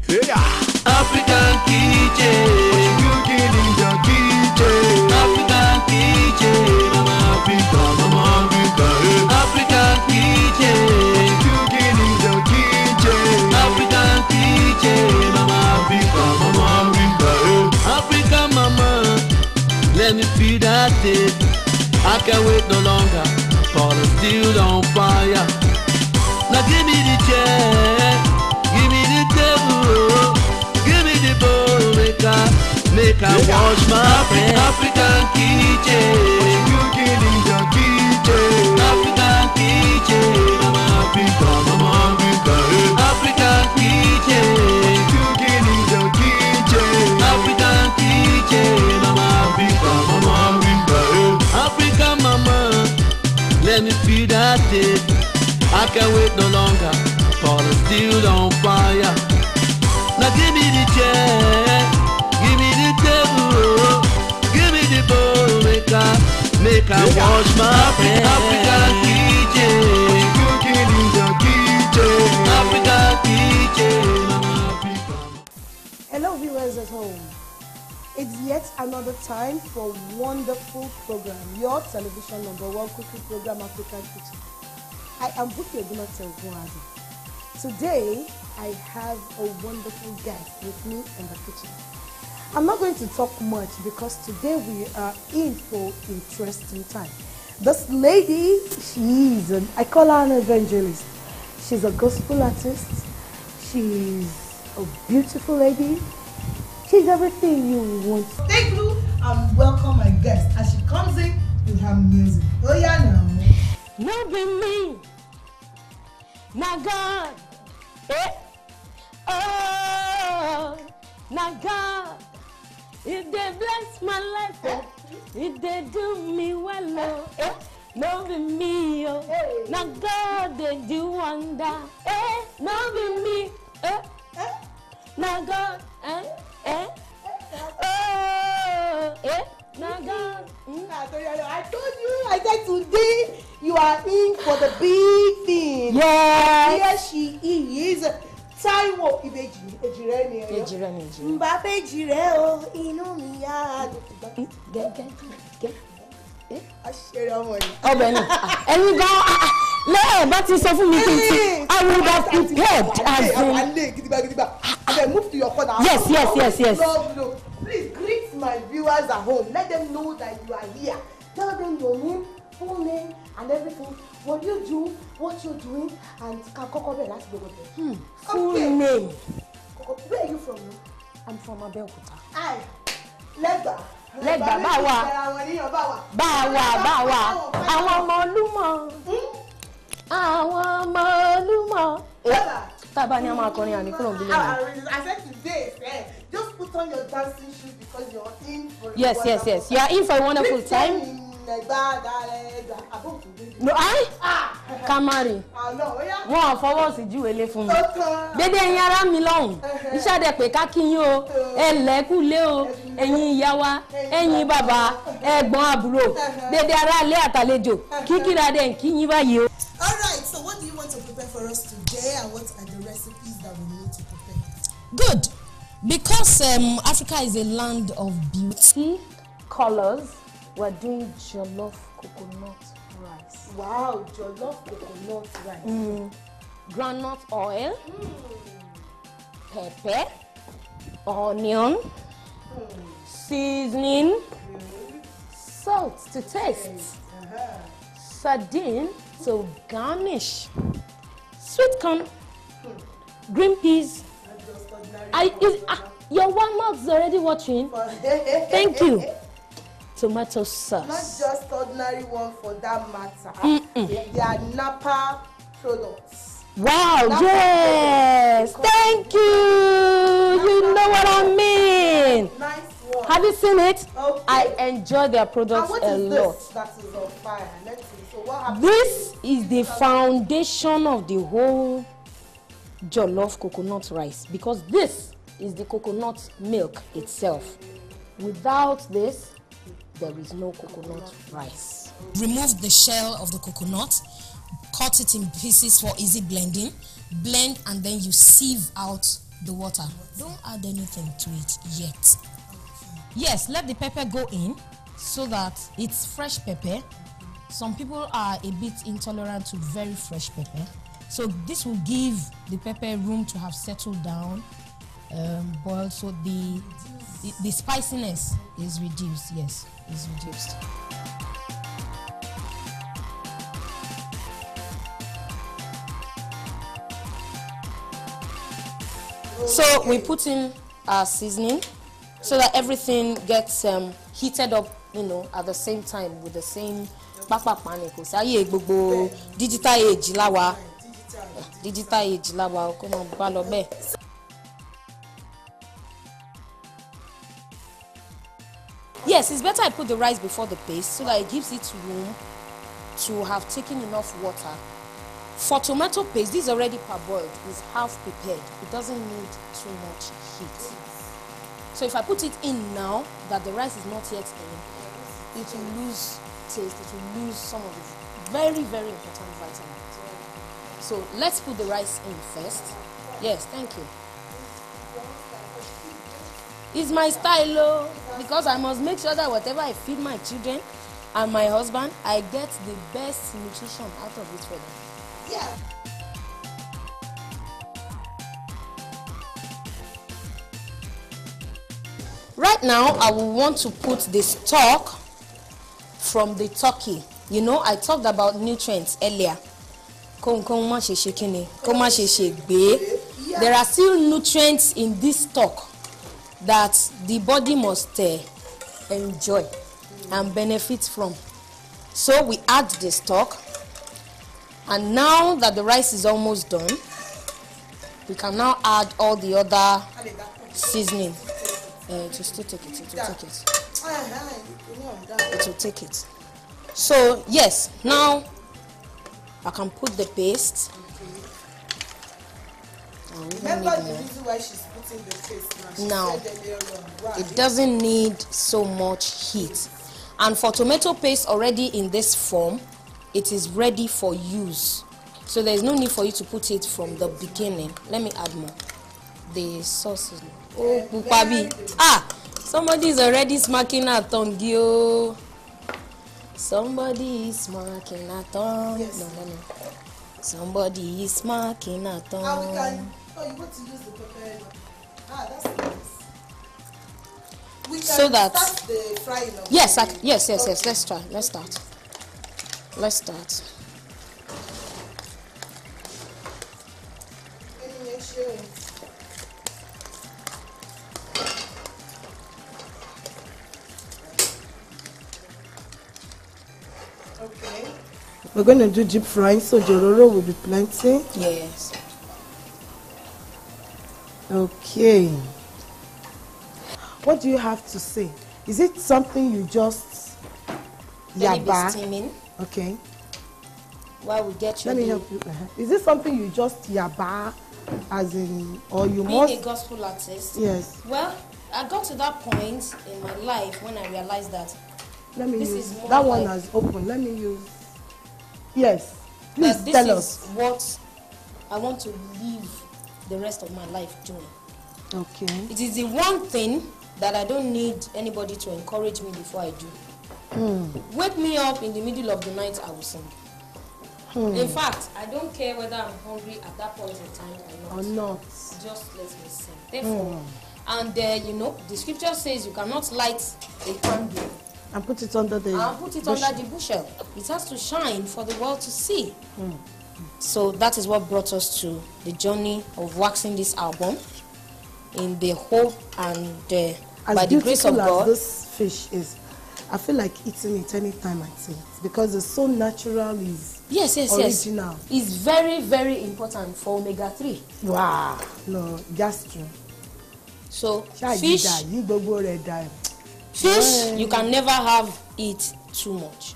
African kitchen. What you cooking in your kitchen? African kitchen. Mama Africa, Mama Africa. African kitchen. What you cooking in your kitchen? African kitchen. Mama Africa, Mama Africa. African mama, let me feel that taste. I can't wait no longer, for the steel on fire. Now give me the chair, give me the table, give me the bowl, make I wash my face. African kitchen, what you cooking in your kitchen? African kitchen, Mama Africa, Mama Africa. African kitchen, what you cooking in your kitchen? African kitchen, Mama Africa, Mama Africa. African mama, let me feel that taste. I can't wait no longer, for the steel on fire. Now give me the chair, give me the table, give me the bowl, make I wash my face. African kitchen, what you cooking in your kitchen? African kitchen, Africa. Hello viewers at home. It's yet another time for wonderful program, your television #1 cooking program, African Kitchen. I am Buki Taiwo. Today, I have a wonderful guest with me in the kitchen. I'm not going to talk much because today we are in for interesting time. This lady, I call her an evangelist. She's a gospel artist. She's a beautiful lady. She's everything you want. Thank you and welcome my guest. As she comes in, we have music. Oh yeah now. No be me. Na God. Eh? Oh, na God. If they bless my life, if they do me well, eh? No be me, oh. Na God they do wonder. Eh? No be me. Eh? Na God. Eh? Eh? Oh, eh? Na God. I told you, I said today you are in for the big thing. Yes. Here she is. Taiwo Ejireni. Mbappe Ejire o inu mi ya. Ọbẹ̀ni, ẹni gan lẹ́ẹ̀ ti sọ fún mi kí I would have prepared as in. Move to your corner. Yes. No. Please greet my viewers at home. Let them know that you are here. Tell them your name, full name, and everything. What you do, what you're doing, and full name. Where are you from? I'm from Abeokuta. Aye. Legba. Báwa. Àwọn ọmọ Olúmọ. Taba ni a máa kọrin àní kúrò nílé. I said today, just put on your dancing shoes because you're in for Yes. You are in for a wonderful time. No, Kamari. Wọ́n fọwọ́ sí júwe lé fún mi. Dédé ẹ̀yin ará mi lọ́hùn. Iṣẹ́ dẹ̀ pé ká kí yín o. Ẹlẹ́kùlé o. Ẹ̀yin ìyá wa, ẹ̀yin bàbá, ẹ̀gbọ́n àbúrò. Dédé ará ilé àtàlejò. Kíkíra dẹ̀ ń kí yín báyìí o. All right, so what do you want to prepare for us today and what are the recipes that we need to prepare? Good. Because Africa is a land of beauty, Colors. We're doing jollof coconut rice. Wow, jollof coconut rice. Groundnut oil, pepper, onion, seasoning, salt to taste, sardine to garnish, sweet corn, green peas. Your one mouth's already watching. Thank you. Tomato sauce. Not just ordinary one for that matter. They are Napa products. Wow, Napa yes. products. Thank you. You know what I mean. Nice one. Have you seen it? Okay. I enjoy their products and what a is lot. This that is on fire? Let's see. So what happens? This is the foundation of the whole jollof coconut rice because this is the coconut milk itself. Without this, there is no coconut rice. remove the shell of the coconut, cut it in pieces for easy blending, blend, and then you sieve out the water. Don't add anything to it yet. Yes, let the pepper go in so that it's fresh pepper. Some people are a bit intolerant to very fresh pepper. So this will give the pepper room to have settled down, boiled, so the spiciness is reduced. Yes, is reduced. So we put in our seasoning so that everything gets heated up, at the same time with the same digital age lawa. Yes, it's better I put the rice before the paste so that it gives it room to have taken enough water. For tomato paste, this is already parboiled, it's half prepared. It doesn't need too much heat. So if I put it in now that the rice is not yet in, it will lose taste, it will lose some of the very, very important vitamins. So let's put the rice in first. Yes, thank you. It's my style, because I must make sure that whatever I feed my children and my husband, I get the best nutrition out of it for them. Yeah. Right now, I will want to put the stock from the turkey. I talked about nutrients earlier. There are still nutrients in this stock that the body must enjoy and benefit from. So we add the stock. And now that the rice is almost done, we can now add all the other seasoning. Just to take it, it will take it. It will take it. So yes, now I can put the paste. Remember the reason why she's putting the paste now. It doesn't need so much heat. And for tomato paste already in this form, it is ready for use. So there's no need for you to put it from the beginning. Let me add more. The sauce is... Oh, Pupabi. Somebody is already smacking her tongue. Yo. Somebody is smacking her tongue. Yes. No. Somebody is smacking her tongue. You want to use the pepper. That's nice. We can So that... start the frying of Yes, the... yes. Okay. Let's try. Let's start. Let me make sure. Okay. We're going to do deep frying, so Jororo will be plenty. Yes. Okay. What do you have to say? Is it something you just Let me be yaba? steaming Okay. while we get Let ready. me help you. Is it something you just yaba, as in, or you Being must? a gospel artist. Yes. Well, I got to that point in my life when I realized that Let me this use is more that one like- has opened. Let me use. Yes. Please this tell is us. what I want to live the rest of my life doing. Okay. It is the one thing that I don't need anybody to encourage me before I do. Wake me up in the middle of the night, I will sing. In fact, I don't care whether I'm hungry at that point in time or Or not. just let me sing. Therefore, and the scripture says you cannot light a candle And put it under the. and put it bush. under the bushel. It has to shine for the world to see. So that is what brought us to the journey of waxing this album in the hope and by the grace of As beautiful as God. this fish is, I feel like eating it anytime I see it because it's so natural. Is Yes. original. It's very, very important for omega-3. Wow. No, that's true. So Fish. fish, you can never have it too much.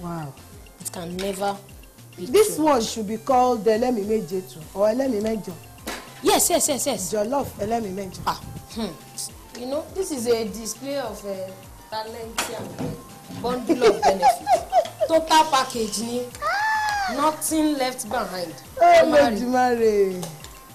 Wow. It can never be This too one much. should be called Elemi Mejetu or Elemi Mejo. Yes. Jollof Elemi Mejo. This is a display of talent and bundle of benefits. Total package, nothing left behind. Oh, Mejumare.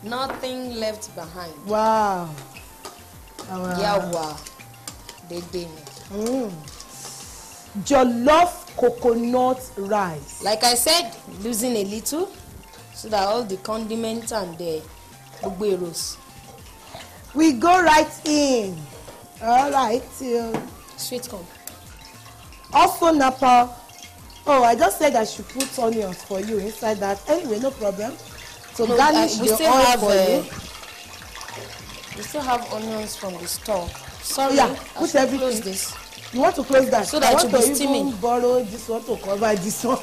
Nothing left behind. Wow. Yawa. They Jollof coconut rice. Like I said, losing a little so that all the condiments and the buberos. We go right in. All right. Sweet corn. Also, Napa. Oh, I just said I should put onions for you inside that. Anyway, no problem. So No, garnish we the still oil have for you. we still have onions from the store. Sorry, Yeah, I put should everything. close this. You want to close that? So that I it want will be to steaming. even borrow this one to cover this one.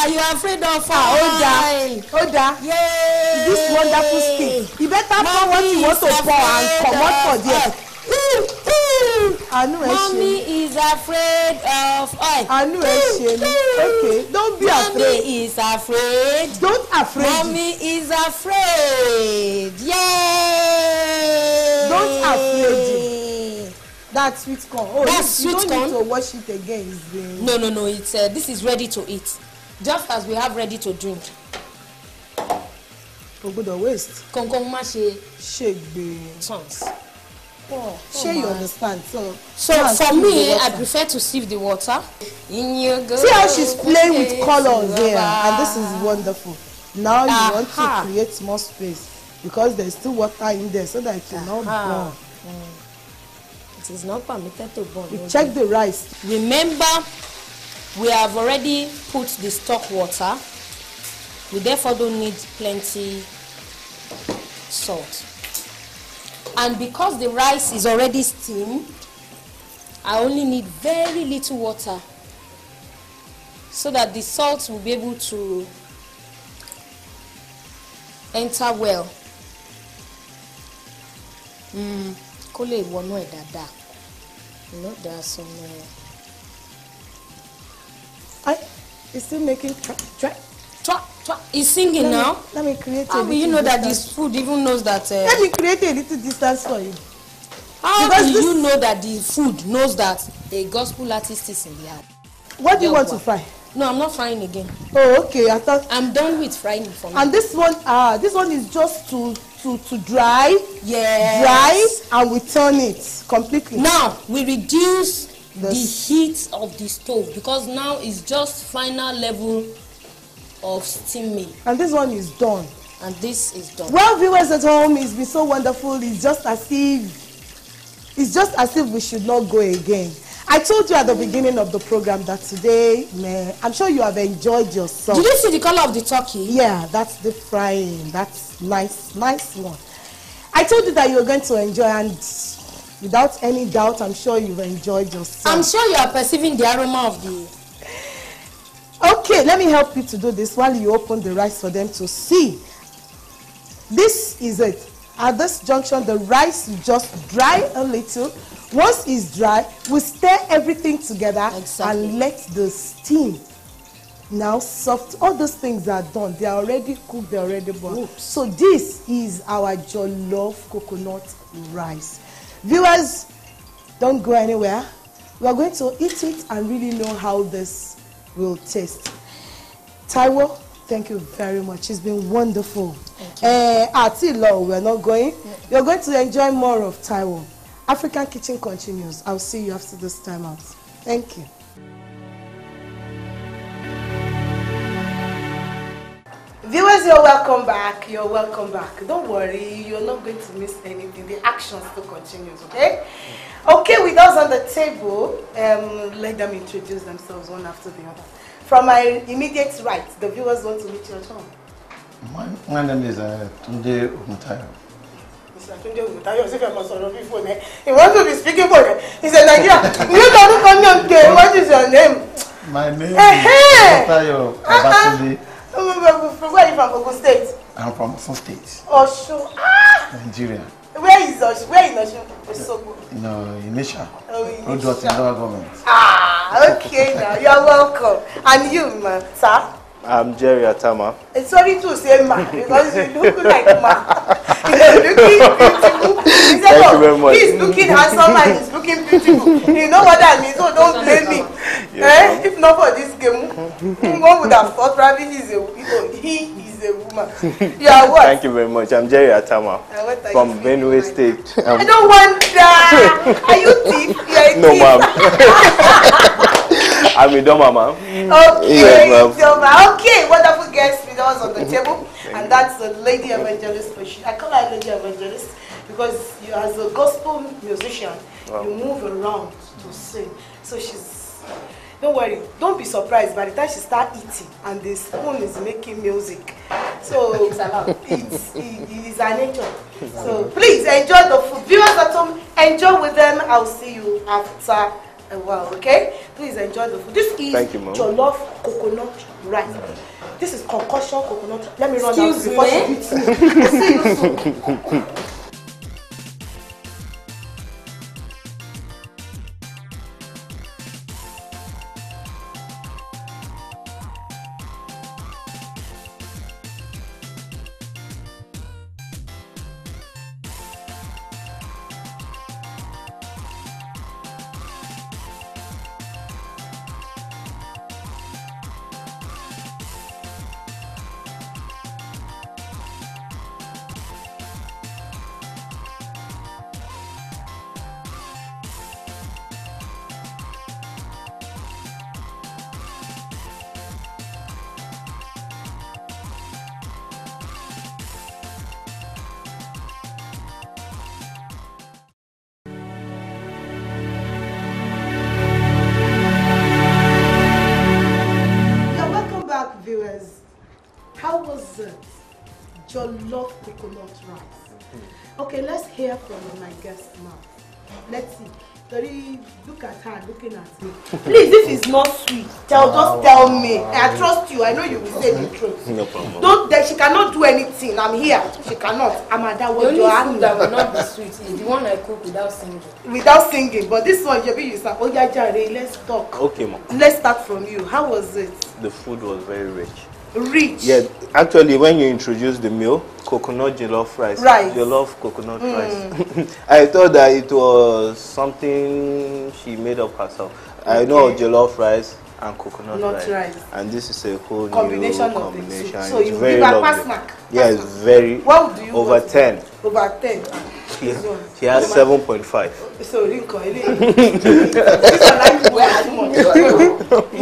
You are afraid of Oda. Yay! This wonderful stick. You better pour what you want to pour and come out for there. Mommy is afraid of oil. Okay, don't be afraid. Mommy is afraid. Don't afraid. Mommy is afraid. Yay! Don't afraid. That's sweet corn. Oh, That's you sweet don't corn. need to wash it again. It's been... No. It's this is ready to eat, just as we have ready to drink. For good or waste. Kong mashe Shake the... tons. Sure you understand. So For me, I prefer to sieve the water. see how she's playing with colors here, and this is wonderful. Now you want to create more space because there's still water in there so that it will not burn. It is not permitted to burn. You check the rice. Remember, we have already put the stock water. We therefore don't need plenty salt. And because the rice is already steamed, I only need very little water so that the salt will be able to enter well. Kole wono edada. You know, there are some. It's still making try. He's singing now. Let me create How a will you little know that distance. this food even knows that? Let me create a little distance for you. How Because do you know that the food knows that a gospel artist is in the house? What do you want to fry? No, I'm not frying again. Oh, okay. I thought. I'm done with frying for now. And this one is just to dry. Yes. Dry, and we turn it completely. Now we reduce The the heat of the stove because now it's just final level of steaming, And this one is done. and this is done. Well, viewers at home, it's been so wonderful. It's just as if we should not go again. I told you at the beginning of the program that today, man, I'm sure you have enjoyed yourself. Did you see the color of the turkey? Yeah, that's the frying. That's nice one. I told you that you were going to enjoy, and without any doubt, I'm sure you've enjoyed yourself. I'm sure you are perceiving the aroma of the. Okay, let me help you to do this while you open the rice for them to see. This is it. At this junction, the rice will just dry a little. Once it's dry, we stir everything together and let the steam now soft. All those things are done. They are already cooked. They are already boiled. So this is our jollof coconut rice. Viewers, don't go anywhere. We are going to eat it and really know how this will taste. Taiwo, thank you very much. It's been wonderful. We're not going. You're going to enjoy more of Taiwo. African Kitchen continues. I'll see you after this time out. Thank you. Viewers, you're welcome back. You're welcome back. Don't worry, you're not going to miss anything. The action still continues, okay? Okay, with us on the table, let them introduce themselves one after the other. From my immediate right, the viewers want to meet your turn. My name is Tunde Umutayo. Mr. Tunde Umutayo, if I'm on before, he wants to be speaking for them. He said, Nigeria, you don't come here, what is your name? My name is Umutayo Abatunde. Where are you from? Ogun State? I'm from Osun State. Osho. Nigeria. Where is Osho? Where in Osho? Osogbo. In Isha. Oh, in Product in local government. Okay now. You're welcome. And you, ma, sir? I'm Jerry Atama. Sorry to say ma, because you look like ma. You're looking beautiful. Thank you very much. He's looking handsome and he's looking beautiful. You know what I mean, so don't blame me. Yes, If not for this game, one would have thought probably he is a woman. You are what? Thank you very much. I'm Jerry Atama from Benue State. I don't want that. Are you thief? You're a No, thief. ma'am. I'm a Doma, ma'am. Okay, Yeah, okay, wonderful guest with us on the table, and that's the lady evangelist. I call her lady evangelist because you, as a gospel musician, you move around to sing. So she's, don't worry, don't be surprised by the time she starts eating and the spoon is making music. So it's allowed. It's her nature. So please enjoy the food. Viewers at home, enjoy with them. I'll see you after a while, okay? Please enjoy the food. This is Jollof Coconut Rice. This is concussion coconut. Let me run out before she eats me. I'll see you soon. Viewers, how was it? Jollof coconut rice. Okay, let's hear from my guest now. Let's see. Tori, look at her looking at me. Please, if it's not sweet, just tell me. I trust you. I know you will say the truth. No problem. Don't. She cannot do anything. I'm here. She cannot. I'm at that one. The only food that will not be sweet is the one I cook without singing. Without singing, but this one, Jebi, you say, oh yeah, Jare, let's talk. Okay, ma'am. Let's start from you. How was it? The food was very rich. Rich. Yeah, actually, when you introduced the meal, coconut jollof rice. Jollof coconut rice. I thought that it was something she made up herself. Okay. I know jollof rice and coconut rice. And this is a whole combination new of combination. The two. So it's you very give her lovely. pass mark. Yeah, it's very what do you over 10. Over 10. She has 7.5. So this one like too much.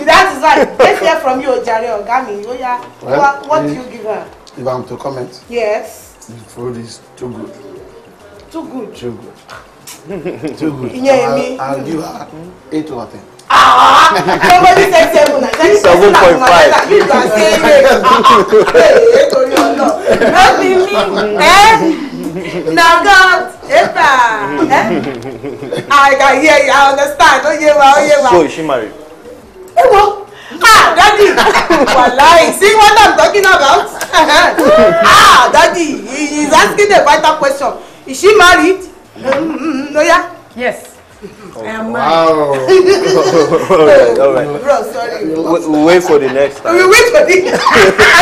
That is right. Let's hear from you, Jare Ogami. Oh yeah. What do you give her? If I'm to comment, yes. The food is too good. Too good. Too good. Too good. Yeah, I'll give her 8 over 10. Somebody said 7. I said 7.5. You are saying it. Not me. Now God, I can hear you. I understand. Oh yeah. So is she married? Daddy. Wallahi, see what I'm talking about? Daddy, he's asking a vital question. Is she married? No, yeah. Yes. I am wow. all right. Bro, sorry. We'll wait for the next time. We wait for the I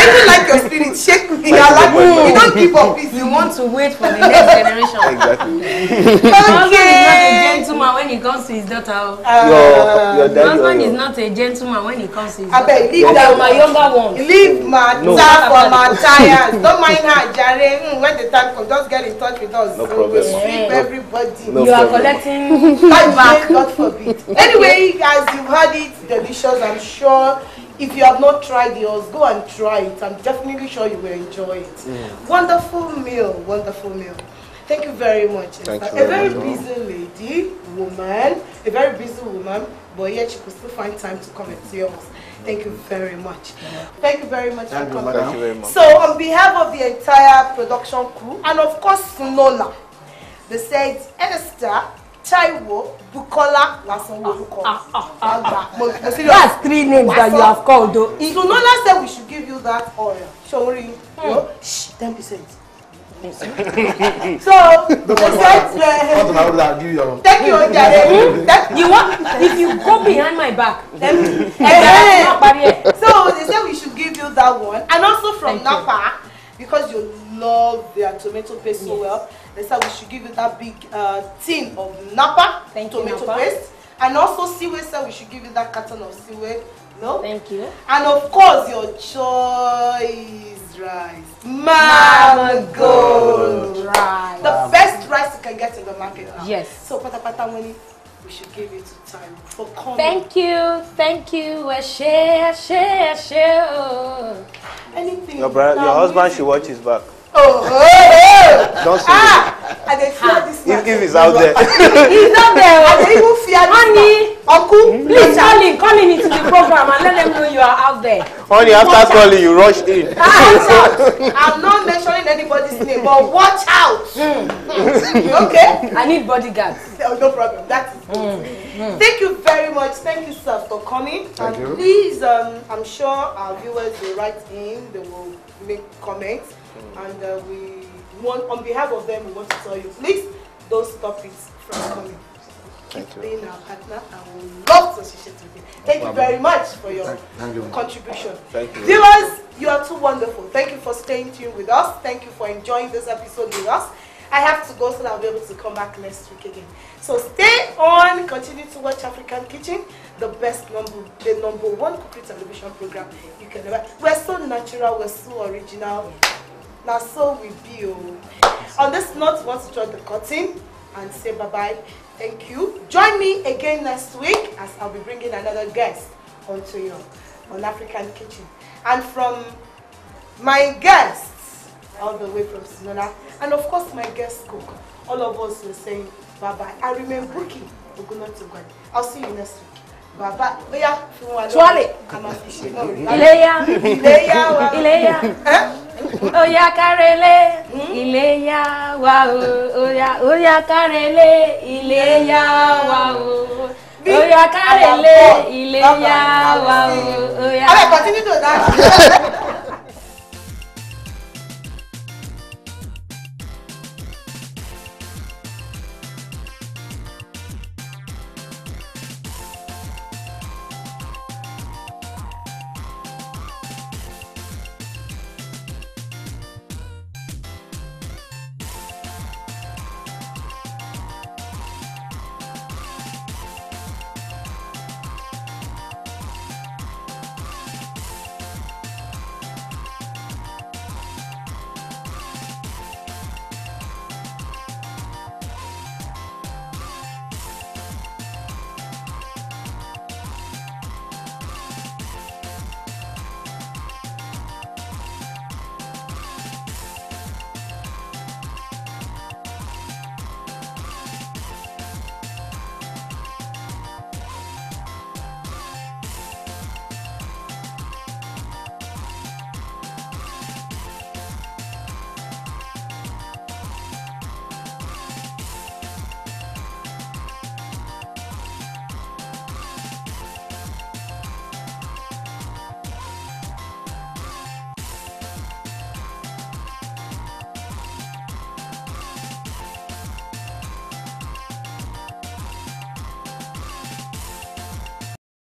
even like your spirit. Shake me. I like you don't give up peace. You want to wait for the next generation. Exactly. My husband is not a gentleman when it comes to his daughter. Your My husband is not a gentleman when it comes to his daughter. I beg, leave that my younger one. Leave Mata for Matthias. Don't mind her, Jare. When the time comes, just get in touch with us. No problem. Sweep everybody. No you are problem. collecting back. God forbid. Anyway, guys, you've had it. Delicious. I'm sure. If you have not tried yours, go and try it. I'm definitely sure you will enjoy it. Wonderful meal. Wonderful meal. Thank you very much. Thank you a very much, busy lady, woman, a very busy woman, but yet she could still find time to come and see us. Thank you very much. Thank you very much for coming. Thank you very much. So, on behalf of the entire production crew, and of course, Sunola, they said, Esther, Taiwo, Bukola, That's 3 names that you have called though. Sunola said we should give you that oil. Showing you, 10%. So, they said, thank you, Jare. You want, if you go behind my back, then so they said we should give you that one. And also from Napa, because you love their tomato paste so well, they said we should give you that big tin of Napa tomato paste. And also Seaway said we should give you that carton of Seaway. No? Thank you. And of course your choice rice. Mama Gold rice. The best rice you can get in the market now. Yes. So pata money, we should give it to time for coming. Thank you. Anything. Your husband should watch his back. Oh. Don't say it. And they fear this man. If he's out there. He's not there. And they even fear this man. Uncle, please call him into the program and let them know you are out there. Honey, after calling, you rush in. I'm not mentioning anybody's name, but watch out. Okay? I need bodyguards. No problem. That is good. Thank you very much. Thank you, sir, for coming. Thank you. Please, I'm sure our viewers will write in. They will make comments. And we want, on behalf of them, we want to tell you, please don't stop it from coming. Keep being our partner, and we love to associate with you. Thank you very much for your contribution. Thank you. Viewers, you are too wonderful. Thank you for staying tuned with us. Thank you for enjoying this episode with us. I have to go so that I'll be able to come back next week again. So stay on, continue to watch African Kitchen, the number one cookery television program you can ever. We're so natural, we're so original. Now so we be. On this note, we want to draw the curtain and say bye-bye. Thank you. Join me again next week as I'll be bringing another guest onto you on African Kitchen. And from my guests, all the way from Sinona, and of course my guest cook, all of us will say bye-bye. I remain Buki Ogunotugwan. I'll see you next week. Bye-bye. Twale. Ileya. Oya karele, Ileya wa o. Oya karele, Ileya wa o. Oya karele, Ileya wa o. Continue to dance.